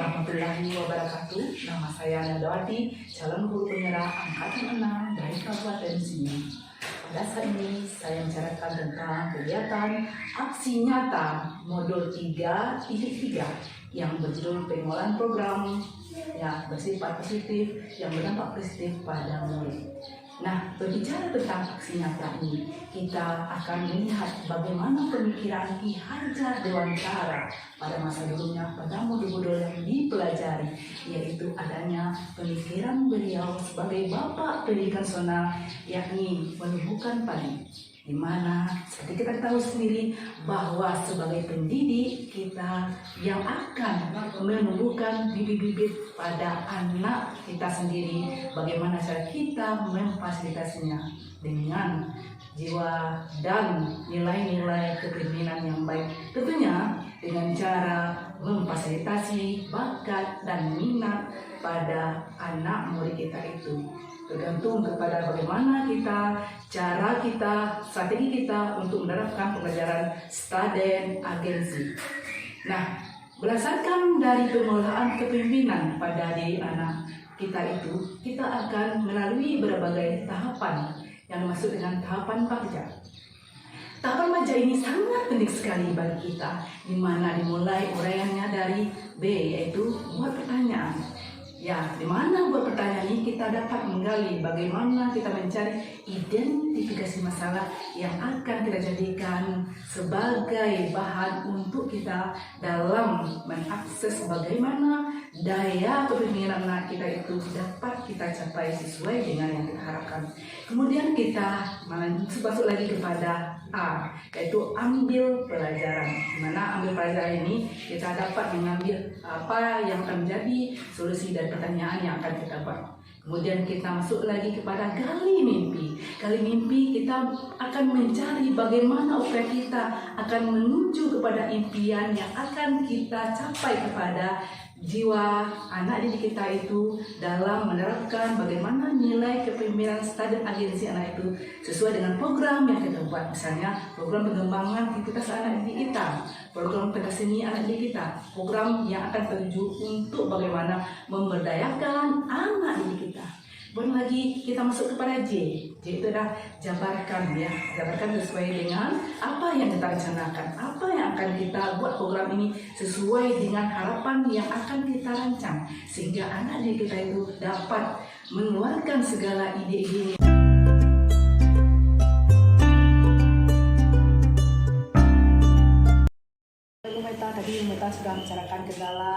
warahmatullahi wabarakatuh. Nama saya Nadawati, calon guru penyerah angkatan 6 dari Kabupaten Sini. Pada saat ini saya membicarakan tentang kegiatan aksi nyata modul 3.3 yang berjudul pengelolaan program yang bersifat positif yang berdampak positif pada murid. Nah, berbicara tentang aksi nyata ini, kita akan melihat bagaimana pemikiran Ki Hajar Dewantara pada masa dulunya pada modul-modul yang dipelajari, yaitu adanya pemikiran beliau sebagai Bapak Pendidikan Nasional, yakni menumbuhkan padi, di mana seperti kita tahu sendiri bahwa sebagai pendidik kita yang akan menumbuhkan bibit-bibit pada anak kita sendiri, bagaimana cara kita memfasilitasinya dengan jiwa dan nilai-nilai kepemimpinan yang baik, tentunya dengan cara memfasilitasi bakat dan minat pada anak murid kita itu. Tergantung kepada bagaimana cara kita, strategi kita untuk menerapkan pembelajaran student agency. Nah, berdasarkan dari pengelolaan kepemimpinan pada diri anak kita itu, kita akan melalui berbagai tahapan yang dimaksud dengan tahapan Bagja. Tahapan Bagja ini sangat penting sekali bagi kita, di mana dimulai uraiannya dari B, yaitu buat pertanyaan. Ya, di mana buat pertanyaan ini kita dapat menggali bagaimana kita mencari identifikasi masalah yang akan kita jadikan sebagai bahan untuk kita dalam mengakses bagaimana daya kepemimpinan anak kita itu dapat kita capai sesuai dengan yang kita harapkan. Kemudian kita masuk lagi kepada A, yaitu ambil pelajaran. Di mana ambil pelajaran ini kita dapat mengambil apa yang akan menjadi solusi dari pertanyaan yang akan kita buat. Kemudian kita masuk lagi kepada gali mimpi. Gali mimpi kita akan mencari bagaimana upaya kita akan menuju kepada impian yang akan kita capai kepada jiwa anak didik kita itu dalam menerapkan bagaimana nilai kepemimpinan student agensi anak itu sesuai dengan program yang kita buat. Misalnya program pengembangan aktivitas anak didik kita, program pentas seni anak didik kita, program yang akan tertuju untuk bagaimana memberdayakan anak didik kita. Belum lagi kita masuk kepada J. J itu adalah jabarkan ya. Jabarkan sesuai dengan apa yang kita rencanakan, apa yang akan kita buat program ini sesuai dengan harapan yang akan kita rancang, sehingga anak didik kita itu dapat mengeluarkan segala ide-idenya. Tadi Meta sudah membicarakan kendala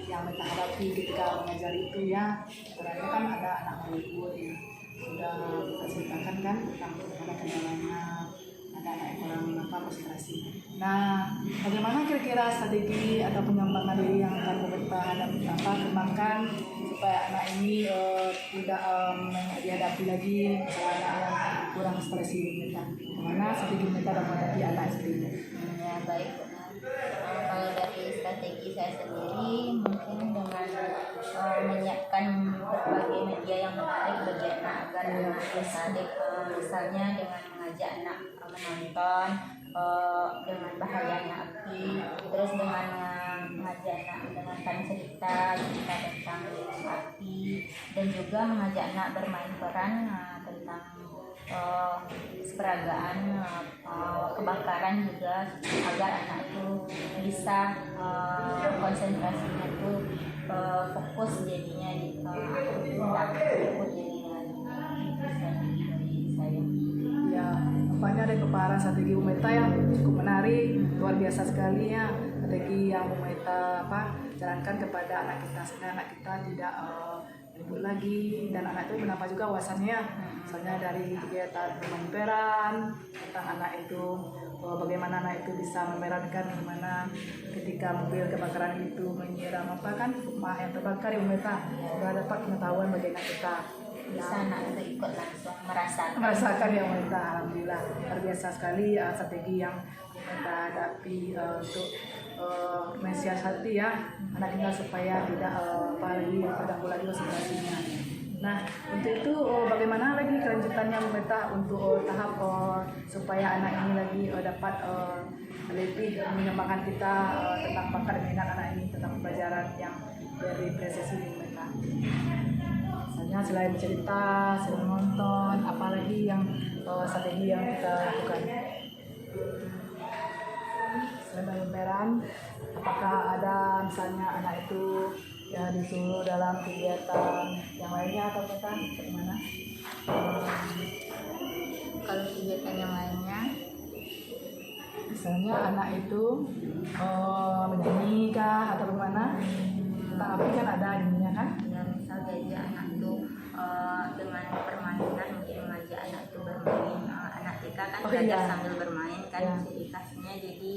yang Meta hadapi ketika mengajar itu ya. Ternyata kan ada anak murid yang sudah kita ceritakan kan tentang bagaimana kendalanya, ada anak yang kurang konsentrasi. Nah, bagaimana kira-kira strategi atau pengembangan diri yang akan Meta kembangkan supaya anak ini tidak dihadapi lagi anak yang kurang konsentrasi Meta. Bagaimana strategi Meta dalam menghadapi anak seperti ini? Ya, baik. Kalau dari strategi saya sendiri mungkin dengan menyiapkan berbagai media yang menarik bagi anak agar anak tertarik, misalnya dengan mengajak anak menonton dengan bahayanya api, terus dengan mengajak anak mendengarkan cerita tentang api, dan juga mengajak anak bermain peran tentang peragaan kebakaran juga, agar anak itu bisa konsentrasinya itu fokus jadinya tidak ikut jadinya. Saya ya, nampaknya ada keparan strategi Meta yang cukup menarik, luar biasa sekali ya strategi yang Meta jalankan kepada anak kita, sehingga anak kita tidak ribut lagi, dan anak itu menambah juga wawasannya, misalnya dari kegiatan bermain peran tentang anak itu, bagaimana anak itu bisa memerankan bagaimana ketika mobil kebakaran itu menyiram rumah yang terbakar, yang Meta sudah dapat pengetahuan bagi anak kita. bisa anak itu ikut langsung merasakan yang Meta. Alhamdulillah luar biasa sekali strategi yang Meta hadapi untuk mensiasati ya anak kita supaya tidak terganggu lagi konsentrasinya. Nah, untuk itu bagaimana lagi kelanjutannya Meta untuk tahap supaya anak ini lagi dapat lebih mengembangkan kita tentang bakat dan minat anak ini, tentang pelajaran yang dari presisi mereka. Misalnya selain cerita, selain menonton, apalagi yang strategi yang kita lakukan. Selain pameran, apakah ada misalnya anak itu ya disuruh dalam kegiatan yang lainnya atau bagaimana? Kalau kegiatan yang lainnya, Misalnya anak itu menyanyi kah atau bagaimana? Tapi kan ada ininya kan? ya misal jadi anak itu dengan permainan mungkin mengajak anak itu bermain. Anak TK kan Oh, belajar iya. sambil bermain kan, Iya. bisa dikasihnya jadi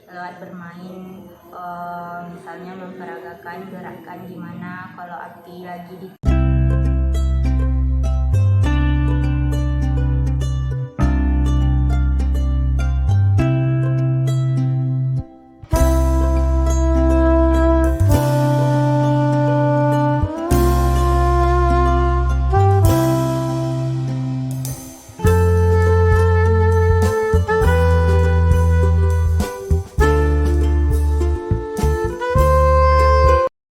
lewat bermain, misalnya memperagakan gerakan gimana kalau api lagi di